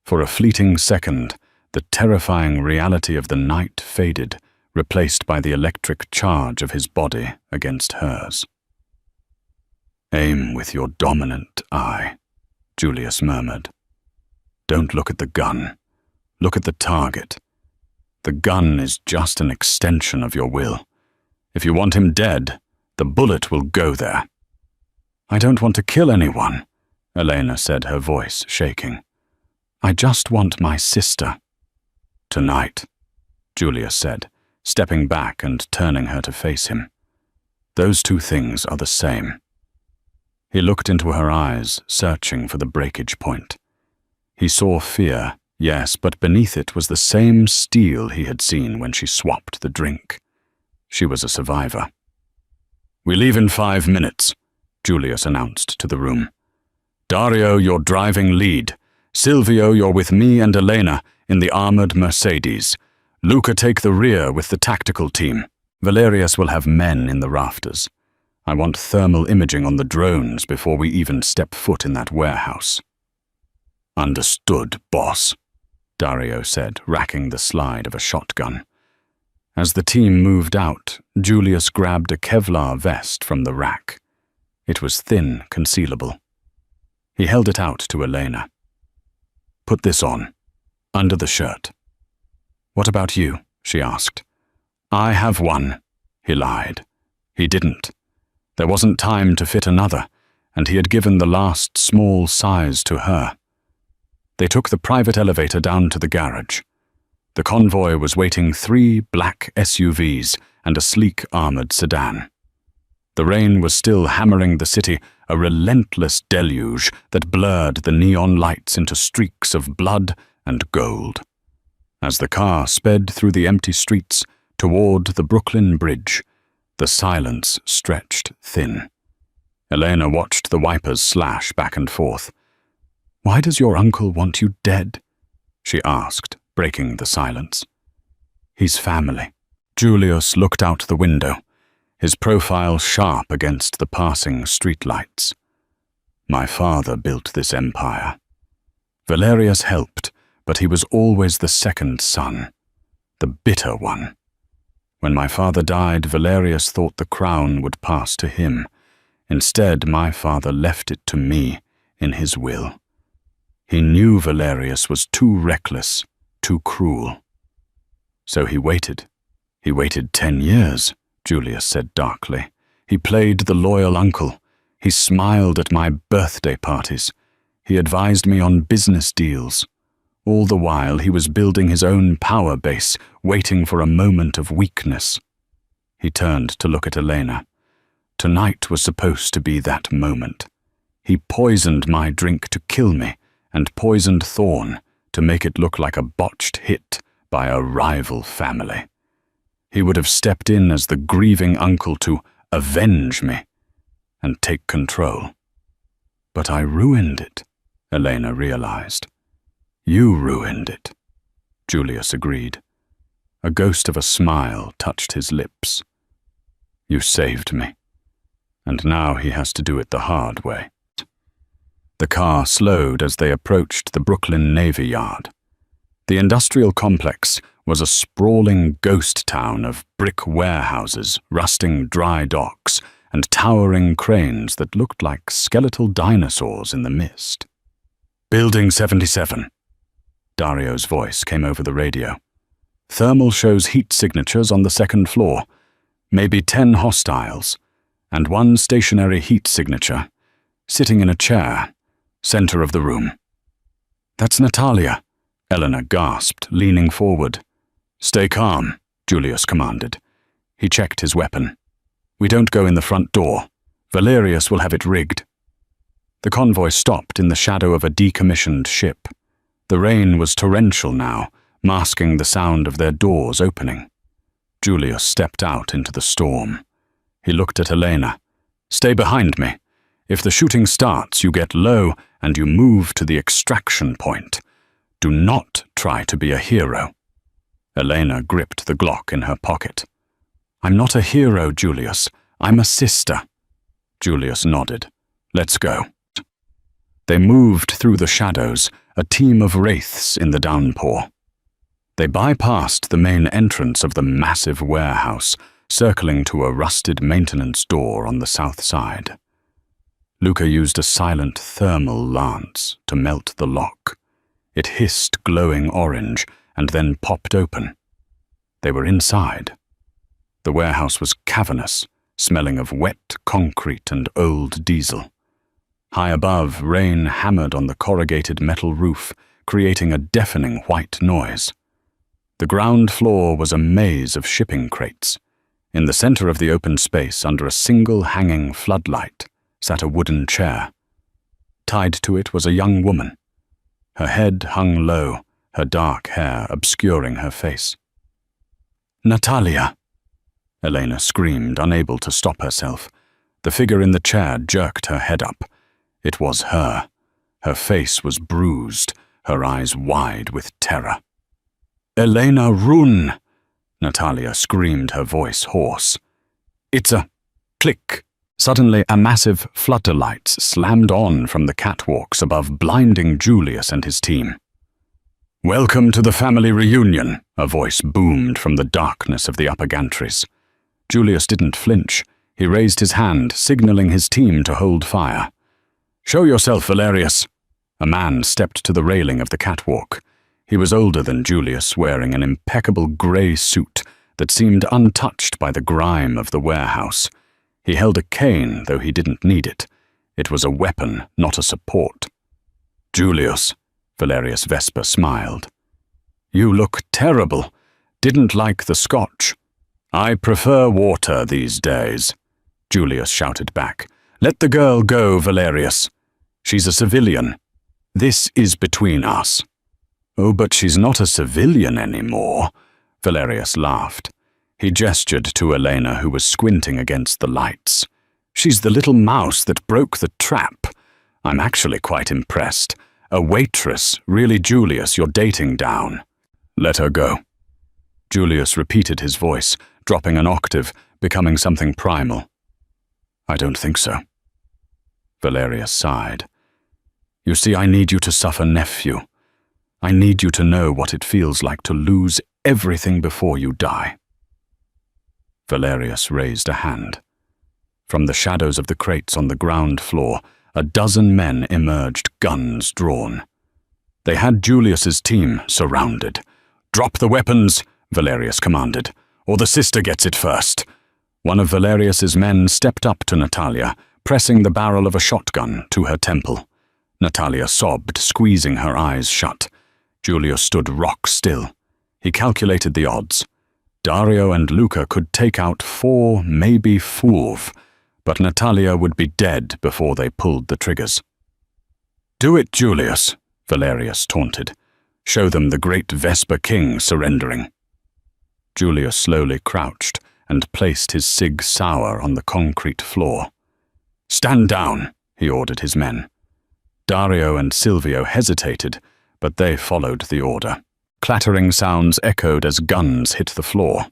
For a fleeting second, the terrifying reality of the night faded, replaced by the electric charge of his body against hers. Aim with your dominant eye, Julius murmured. Don't look at the gun. Look at the target. The gun is just an extension of your will. If you want him dead, the bullet will go there. I don't want to kill anyone, Elena said, her voice shaking. I just want my sister. Tonight, Julius said, stepping back and turning her to face him. Those two things are the same. He looked into her eyes, searching for the breakage point. He saw fear, yes, but beneath it was the same steel he had seen when she swapped the drink. She was a survivor. We leave in 5 minutes, Julius announced to the room. Dario, you're driving lead. Silvio, you're with me and Elena in the armored Mercedes. Luca, take the rear with the tactical team. Valerius will have men in the rafters. I want thermal imaging on the drones before we even step foot in that warehouse." "Understood, boss," Dario said, racking the slide of a shotgun. As the team moved out, Julius grabbed a Kevlar vest from the rack. It was thin, concealable. He held it out to Elena. "Put this on, under the shirt." "What about you?" she asked. "I have one," he lied. He didn't. There wasn't time to fit another, and he had given the last small size to her. They took the private elevator down to the garage. The convoy was waiting 3 black SUVs and a sleek armored sedan. The rain was still hammering the city, a relentless deluge that blurred the neon lights into streaks of blood and gold. As the car sped through the empty streets toward the Brooklyn Bridge, the silence stretched thin. Elena watched the wipers slash back and forth. "Why does your uncle want you dead?" she asked, breaking the silence. "He's family." Julius looked out the window, his profile sharp against the passing streetlights. "My father built this empire. Valerius helped, but he was always the second son, the bitter one. When my father died, Valerius thought the crown would pass to him. Instead, my father left it to me in his will. He knew Valerius was too reckless, too cruel. So he waited. He waited 10 years, Julius said darkly. He played the loyal uncle. He smiled at my birthday parties. He advised me on business deals. All the while, he was building his own power base, waiting for a moment of weakness." He turned to look at Elena. "Tonight was supposed to be that moment. He poisoned my drink to kill me, and poisoned Thorn to make it look like a botched hit by a rival family. He would have stepped in as the grieving uncle to avenge me and take control. But I ruined it," Elena realized. "You ruined it," Julius agreed. A ghost of a smile touched his lips. "You saved me, and now he has to do it the hard way." The car slowed as they approached the Brooklyn Navy Yard. The industrial complex was a sprawling ghost town of brick warehouses, rusting dry docks, and towering cranes that looked like skeletal dinosaurs in the mist. "Building 77. Dario's voice came over the radio. "Thermal shows heat signatures on the 2nd floor, maybe 10 hostiles, and 1 stationary heat signature, sitting in a chair, center of the room." "That's Natalia," Eleanor gasped, leaning forward. "Stay calm," Julius commanded. He checked his weapon. "We don't go in the front door. Valerius will have it rigged." The convoy stopped in the shadow of a decommissioned ship. The rain was torrential now, masking the sound of their doors opening. Julius stepped out into the storm. He looked at Elena. "Stay behind me. If the shooting starts, you get low and you move to the extraction point. Do not try to be a hero." Elena gripped the Glock in her pocket. "I'm not a hero, Julius. I'm a sister." Julius nodded. "Let's go." They moved through the shadows, a team of wraiths in the downpour. They bypassed the main entrance of the massive warehouse, circling to a rusted maintenance door on the south side. Luca used a silent thermal lance to melt the lock. It hissed glowing orange and then popped open. They were inside. The warehouse was cavernous, smelling of wet concrete and old diesel. High above, rain hammered on the corrugated metal roof, creating a deafening white noise. The ground floor was a maze of shipping crates. In the center of the open space, under a single hanging floodlight, sat a wooden chair. Tied to it was a young woman. Her head hung low, her dark hair obscuring her face. "Natalia!" Elena screamed, unable to stop herself. The figure in the chair jerked her head up. It was her. Her face was bruised, her eyes wide with terror. "Elena Run!" Natalia screamed, her voice hoarse. "It's a click," Suddenly, a massive floodlights slammed on from the catwalks above, blinding Julius and his team. "Welcome to the family reunion," a voice boomed from the darkness of the upper gantries. Julius didn't flinch. He raised his hand, signaling his team to hold fire. "Show yourself, Valerius." A man stepped to the railing of the catwalk. He was older than Julius, wearing an impeccable grey suit that seemed untouched by the grime of the warehouse. He held a cane, though he didn't need it. It was a weapon, not a support. "Julius," Valerius Vesper smiled. "You look terrible. Didn't like the scotch." "I prefer water these days," Julius shouted back. "Let the girl go, Valerius. She's a civilian. This is between us." "Oh, but she's not a civilian anymore," Valerius laughed. He gestured to Elena, who was squinting against the lights. "She's the little mouse that broke the trap. I'm actually quite impressed. A waitress, really, Julius, you're dating down." "Let her go." Julius repeated his voice, dropping an octave, becoming something primal. "I don't think so." Valerius sighed. "You see, I need you to suffer, nephew. I need you to know what it feels like to lose everything before you die." Valerius raised a hand. From the shadows of the crates on the ground floor, a dozen men emerged, guns drawn. They had Julius's team surrounded. "Drop the weapons," Valerius commanded, "or the sister gets it first." One of Valerius's men stepped up to Natalia, pressing the barrel of a shotgun to her temple. Natalia sobbed, squeezing her eyes shut. Julius stood rock still. He calculated the odds. Dario and Luca could take out 4, maybe 5, but Natalia would be dead before they pulled the triggers. "Do it, Julius," Valerius taunted. "Show them the great Vesper King surrendering." Julius slowly crouched and placed his Sig Sauer on the concrete floor. "Stand down," he ordered his men. Dario and Silvio hesitated, but they followed the order. Clattering sounds echoed as guns hit the floor.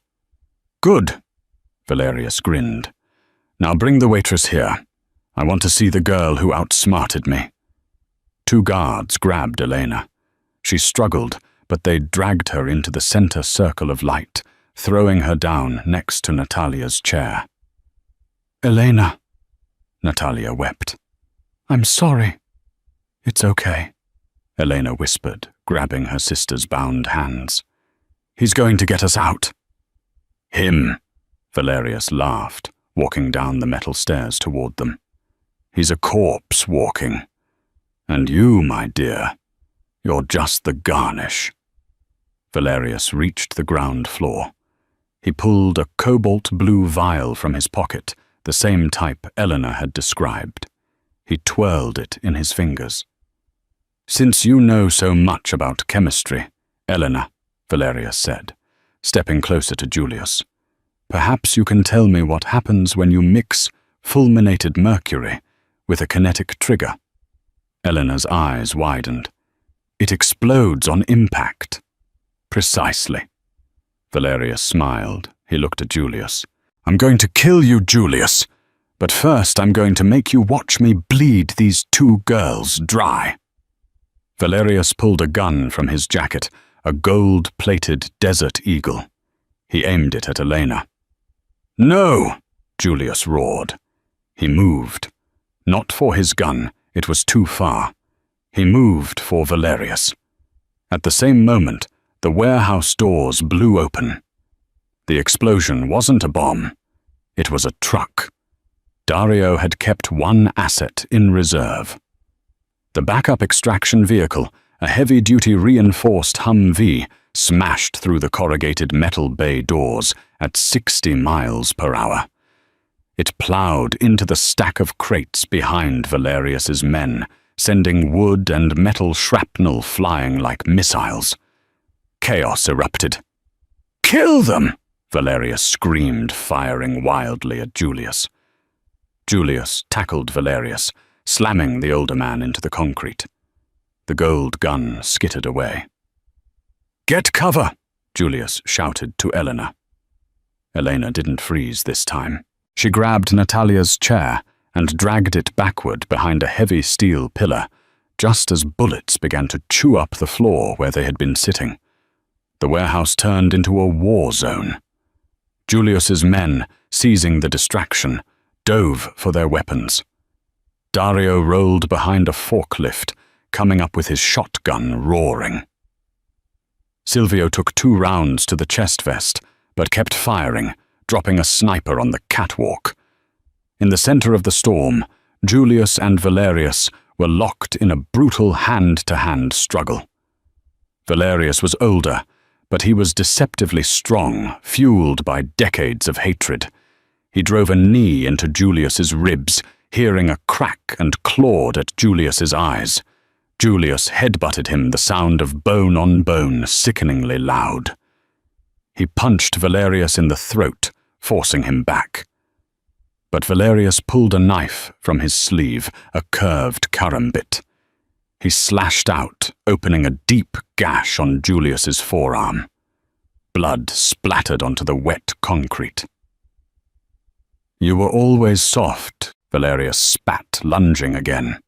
"Good," Valerius grinned. "Now bring the waitress here. I want to see the girl who outsmarted me." 2 guards grabbed Elena. She struggled, but they dragged her into the center circle of light, throwing her down next to Natalia's chair. "Elena," Natalia wept. "I'm sorry." "It's okay," Elena whispered, grabbing her sister's bound hands. "He's going to get us out." "Him," Valerius laughed, walking down the metal stairs toward them. "He's a corpse walking. And you, my dear, you're just the garnish." Valerius reached the ground floor. He pulled a cobalt blue vial from his pocket, the same type Eleanor had described. He twirled it in his fingers. "Since you know so much about chemistry, Eleanor," Valerius said, stepping closer to Julius, "perhaps you can tell me what happens when you mix fulminated mercury with a kinetic trigger." Eleanor's eyes widened. "It explodes on impact." "Precisely." Valerius smiled. He looked at Julius. "I'm going to kill you, Julius, but first I'm going to make you watch me bleed these 2 girls dry." Valerius pulled a gun from his jacket, a gold-plated Desert Eagle. He aimed it at Elena. "No!" Julius roared. He moved. Not for his gun, it was too far. He moved for Valerius. At the same moment, the warehouse doors blew open. The explosion wasn't a bomb. It was a truck. Dario had kept one asset in reserve. The backup extraction vehicle, a heavy-duty reinforced Humvee, smashed through the corrugated metal bay doors at 60 miles per hour. It plowed into the stack of crates behind Valerius's men, sending wood and metal shrapnel flying like missiles. Chaos erupted. "Kill them!" Valerius screamed, firing wildly at Julius. Julius tackled Valerius, slamming the older man into the concrete. The gold gun skittered away. "Get cover!" Julius shouted to Elena. Elena didn't freeze this time. She grabbed Natalia's chair and dragged it backward behind a heavy steel pillar, just as bullets began to chew up the floor where they had been sitting. The warehouse turned into a war zone. Julius's men, seizing the distraction, dove for their weapons. Dario rolled behind a forklift, coming up with his shotgun roaring. Silvio took 2 rounds to the chest vest, but kept firing, dropping a sniper on the catwalk. In the center of the storm, Julius and Valerius were locked in a brutal hand-to-hand struggle. Valerius was older, but he was deceptively strong, fueled by decades of hatred. He drove a knee into Julius's ribs, hearing a crack, and clawed at Julius's eyes. Julius headbutted him, the sound of bone on bone sickeningly loud. He punched Valerius in the throat, forcing him back. But Valerius pulled a knife from his sleeve, a curved karambit. He slashed out, opening a deep gash on Julius's forearm. Blood splattered onto the wet concrete. "You were always soft," Valerius spat, lunging again.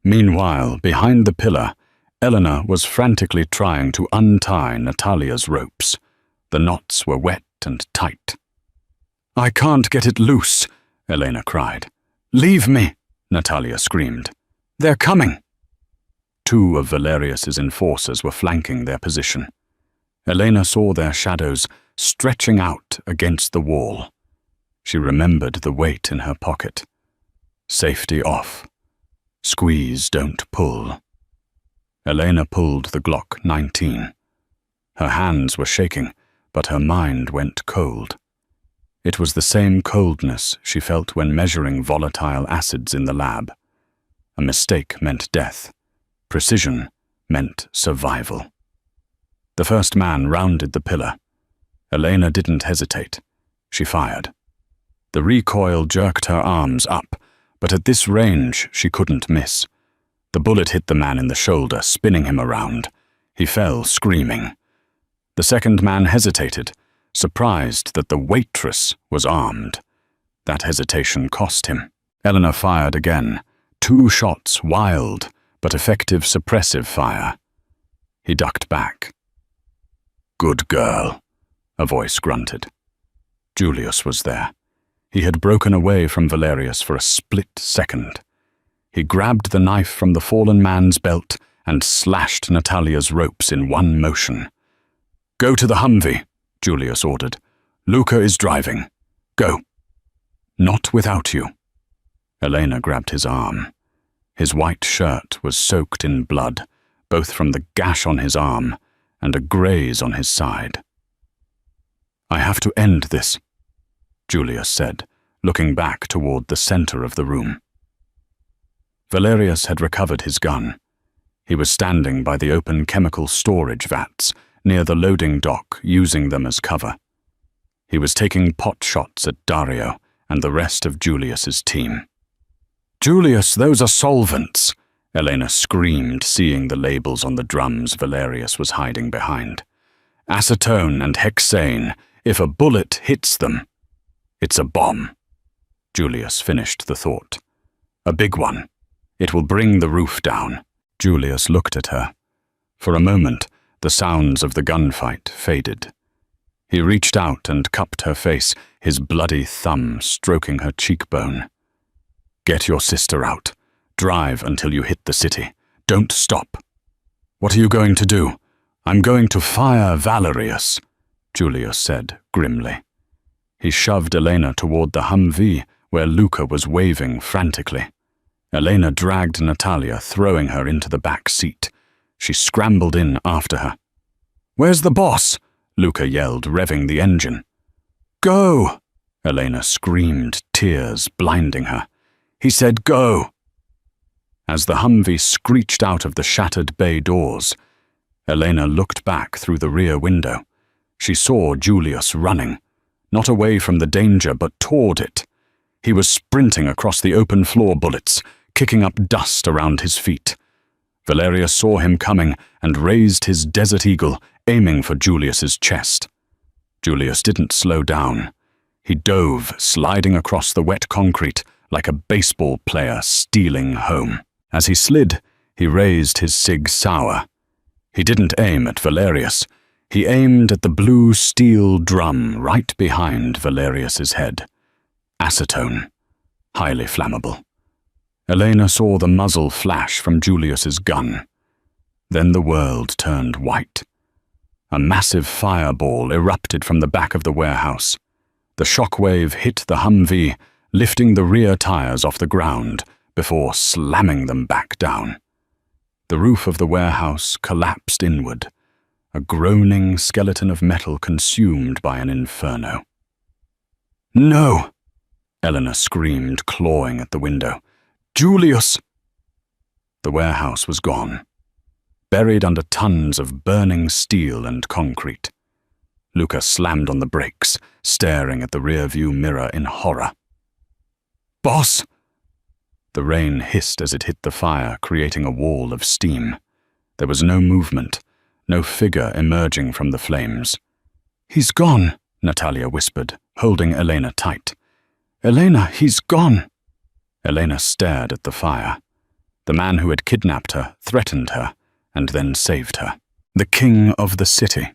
Meanwhile, behind the pillar, Elena was frantically trying to untie Natalia's ropes. The knots were wet and tight. "I can't get it loose," Elena cried. "Leave me," Natalia screamed. "They're coming." 2 of Valerius's enforcers were flanking their position. Elena saw their shadows stretching out against the wall. She remembered the weight in her pocket. Safety off. Squeeze, don't pull. Elena pulled the Glock 19. Her hands were shaking, but her mind went cold. It was the same coldness she felt when measuring volatile acids in the lab. A mistake meant death. Precision meant survival. The first man rounded the pillar. Elena didn't hesitate. She fired. The recoil jerked her arms up, but at this range she couldn't miss. The bullet hit the man in the shoulder, spinning him around. He fell, screaming. The second man hesitated, surprised that the waitress was armed. That hesitation cost him. Elena fired again. 2 shots, wild, but effective suppressive fire. He ducked back. "Good girl," a voice grunted. Julius was there. He had broken away from Valerius for a split second. He grabbed the knife from the fallen man's belt and slashed Natalia's ropes in one motion. "Go to the Humvee," Julius ordered. "Luca is driving. Go." "Not without you." Elena grabbed his arm. His white shirt was soaked in blood, both from the gash on his arm and a graze on his side. "I have to end this," Julius said, looking back toward the center of the room. Valerius had recovered his gun. He was standing by the open chemical storage vats near the loading dock, using them as cover. He was taking pot shots at Dario and the rest of Julius's team. "Julius, those are solvents," Elena screamed, seeing the labels on the drums Valerius was hiding behind. "Acetone and hexane. If a bullet hits them, it's a bomb." Julius finished the thought. "A big one. It will bring the roof down." Julius looked at her. For a moment, the sounds of the gunfight faded. He reached out and cupped her face, his bloody thumb stroking her cheekbone. "Get your sister out. Drive until you hit the city. Don't stop." "What are you going to do?" "I'm going to fire Valerius," Julius said grimly. He shoved Elena toward the Humvee, where Luca was waving frantically. Elena dragged Natalia, throwing her into the back seat. She scrambled in after her. "Where's the boss?" Luca yelled, revving the engine. "Go!" Elena screamed, tears blinding her. "He said go!" As the Humvee screeched out of the shattered bay doors, Elena looked back through the rear window. She saw Julius running, not away from the danger, but toward it. He was sprinting across the open floor bullets, kicking up dust around his feet. Valerius saw him coming and raised his Desert Eagle, aiming for Julius's chest. Julius didn't slow down. He dove, sliding across the wet concrete like a baseball player stealing home. As he slid, he raised his Sig Sauer. He didn't aim at Valerius. He aimed at the blue steel drum right behind Valerius's head. Acetone. Highly flammable. Elena saw the muzzle flash from Julius's gun. Then the world turned white. A massive fireball erupted from the back of the warehouse. The shockwave hit the Humvee, lifting the rear tires off the ground before slamming them back down. The roof of the warehouse collapsed inward, a groaning skeleton of metal consumed by an inferno. "No!" Eleanor screamed, clawing at the window. "Julius!" The warehouse was gone, buried under tons of burning steel and concrete. Luca slammed on the brakes, staring at the rear-view mirror in horror. "Boss!" The rain hissed as it hit the fire, creating a wall of steam. There was no movement, no figure emerging from the flames. "He's gone," Natalia whispered, holding Elena tight. "Elena, he's gone." Elena stared at the fire. The man who had kidnapped her threatened her, and then saved her. The king of the city.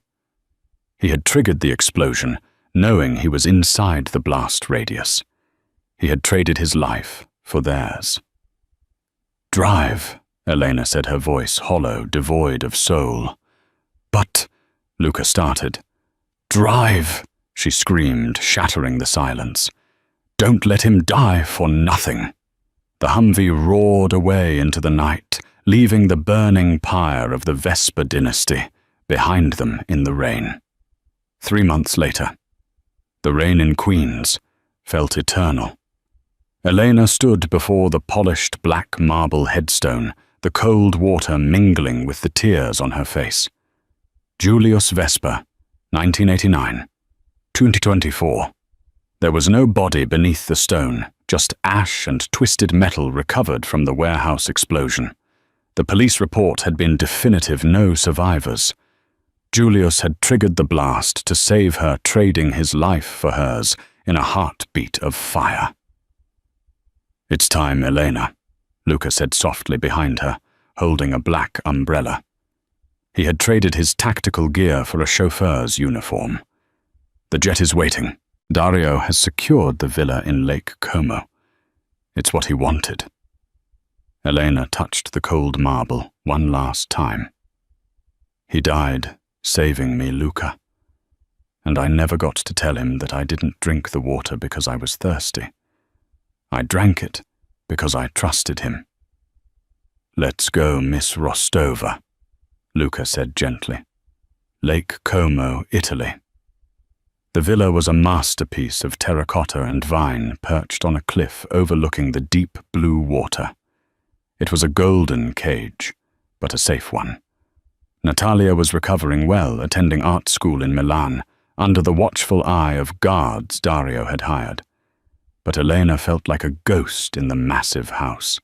He had triggered the explosion, knowing he was inside the blast radius. He had traded his life for theirs. "Drive," Elena said, her voice hollow, devoid of soul. "But," Luca started. "Drive," she screamed, shattering the silence. "Don't let him die for nothing." The Humvee roared away into the night, leaving the burning pyre of the Vesper dynasty behind them in the rain. 3 months later, the rain in Queens felt eternal. Elena stood before the polished black marble headstone, the cold water mingling with the tears on her face. Julius Vesper, 1989, 2024. There was no body beneath the stone, just ash and twisted metal recovered from the warehouse explosion. The police report had been definitive: no survivors. Julius had triggered the blast to save her, trading his life for hers in a heartbeat of fire. "It's time, Elena," Luca said softly behind her, holding a black umbrella. He had traded his tactical gear for a chauffeur's uniform. "The jet is waiting. Dario has secured the villa in Lake Como. It's what he wanted." Elena touched the cold marble one last time. "He died, saving me, Luca. And I never got to tell him that I didn't drink the water because I was thirsty. I drank it because I trusted him." "Let's go, Miss Rostova," Luca said gently. "Lake Como, Italy." The villa was a masterpiece of terracotta and vine perched on a cliff overlooking the deep blue water. It was a golden cage, but a safe one. Natalia was recovering well, attending art school in Milan, under the watchful eye of guards Dario had hired. But Elena felt like a ghost in the massive house.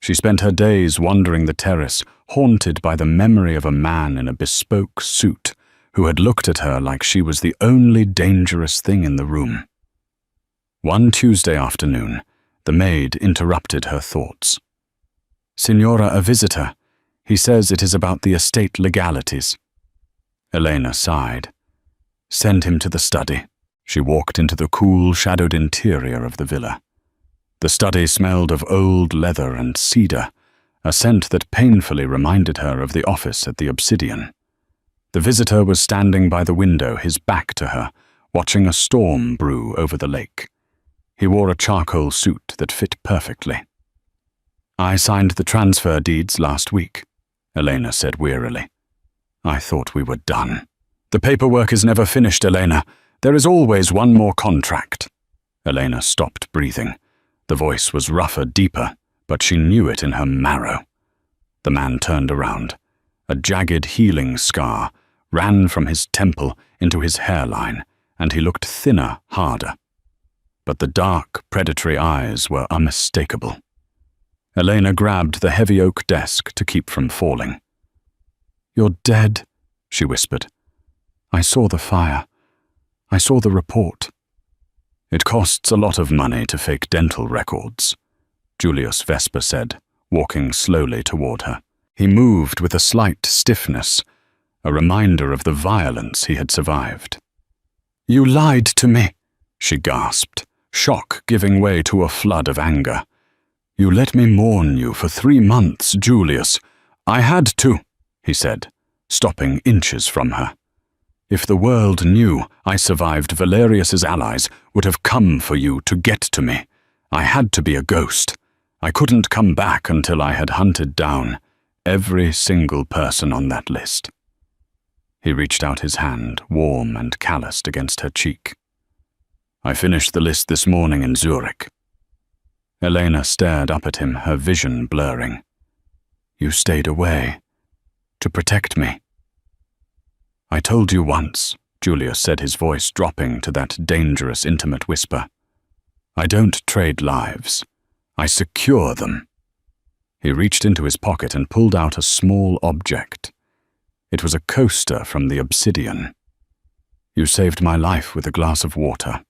She spent her days wandering the terrace, haunted by the memory of a man in a bespoke suit who had looked at her like she was the only dangerous thing in the room. One Tuesday afternoon, the maid interrupted her thoughts. "Signora, a visitor. He says it is about the estate legalities." Elena sighed. "Send him to the study." She walked into the cool, shadowed interior of the villa. The study smelled of old leather and cedar, a scent that painfully reminded her of the office at the Obsidian. The visitor was standing by the window, his back to her, watching a storm brew over the lake. He wore a charcoal suit that fit perfectly. "I signed the transfer deeds last week," Elena said wearily. "I thought we were done." "The paperwork is never finished, Elena. There is always one more contract." Elena stopped breathing. The voice was rougher, deeper, but she knew it in her marrow. The man turned around. A jagged healing scar ran from his temple into his hairline, and he looked thinner, harder. But the dark, predatory eyes were unmistakable. Elena grabbed the heavy oak desk to keep from falling. "You're dead," she whispered. "I saw the fire. I saw the report." It costs a lot of money to fake dental records, Julius Vesper said, walking slowly toward her. He moved with a slight stiffness, a reminder of the violence he had survived. "You lied to me," she gasped, shock giving way to a flood of anger. "You let me mourn you for 3 months, Julius." "I had to," he said, stopping inches from her. "If the world knew I survived, Valerius's allies would have come for you to get to me. I had to be a ghost. I couldn't come back until I had hunted down every single person on that list." He reached out his hand, warm and calloused, against her cheek. "I finished the list this morning in Zurich." Elena stared up at him, her vision blurring. "You stayed away. To protect me." "I told you once," Julius said, his voice dropping to that dangerous, intimate whisper. "I don't trade lives. I secure them." He reached into his pocket and pulled out a small object. It was a coaster from the obsidian. "You saved my life with a glass of water."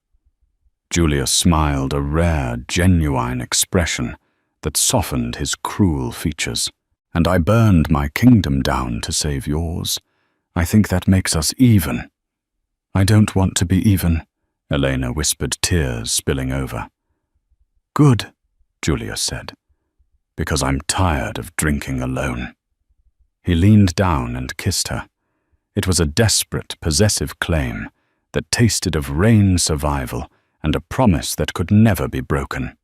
Julius smiled, a rare, genuine expression that softened his cruel features. "And I burned my kingdom down to save yours. I think that makes us even." "I don't want to be even," Elena whispered, tears spilling over. "Good," Julius said, "because I'm tired of drinking alone." He leaned down and kissed her. It was a desperate, possessive claim that tasted of rain survival and a promise that could never be broken.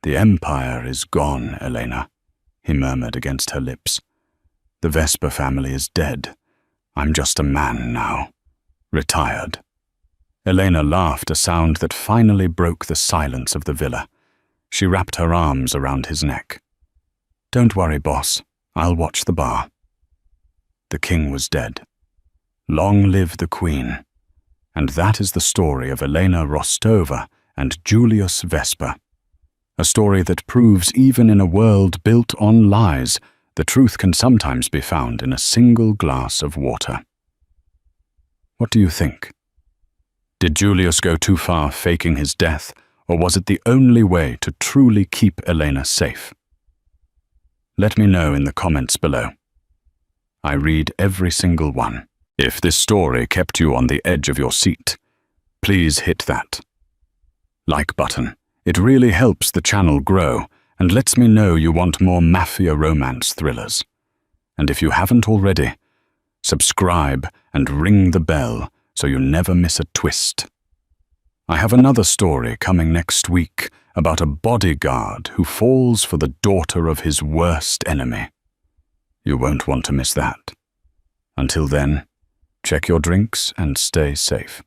"The Empire is gone, Elena," he murmured against her lips. "The Vesper family is dead. I'm just a man now, retired." Elena laughed, a sound that finally broke the silence of the villa. She wrapped her arms around his neck. "Don't worry, boss. I'll watch the bar." The king was dead. Long live the queen. And that is the story of Elena Rostova and Julius Vesper. A story that proves even in a world built on lies, the truth can sometimes be found in a single glass of water. What do you think? Did Julius go too far faking his death, or was it the only way to truly keep Elena safe? Let me know in the comments below. I read every single one. If this story kept you on the edge of your seat, please hit that like button. It really helps the channel grow and lets me know you want more Mafia romance thrillers. And if you haven't already, subscribe and ring the bell so you never miss a twist. I have another story coming next week about a bodyguard who falls for the daughter of his worst enemy. You won't want to miss that. Until then, check your drinks and stay safe.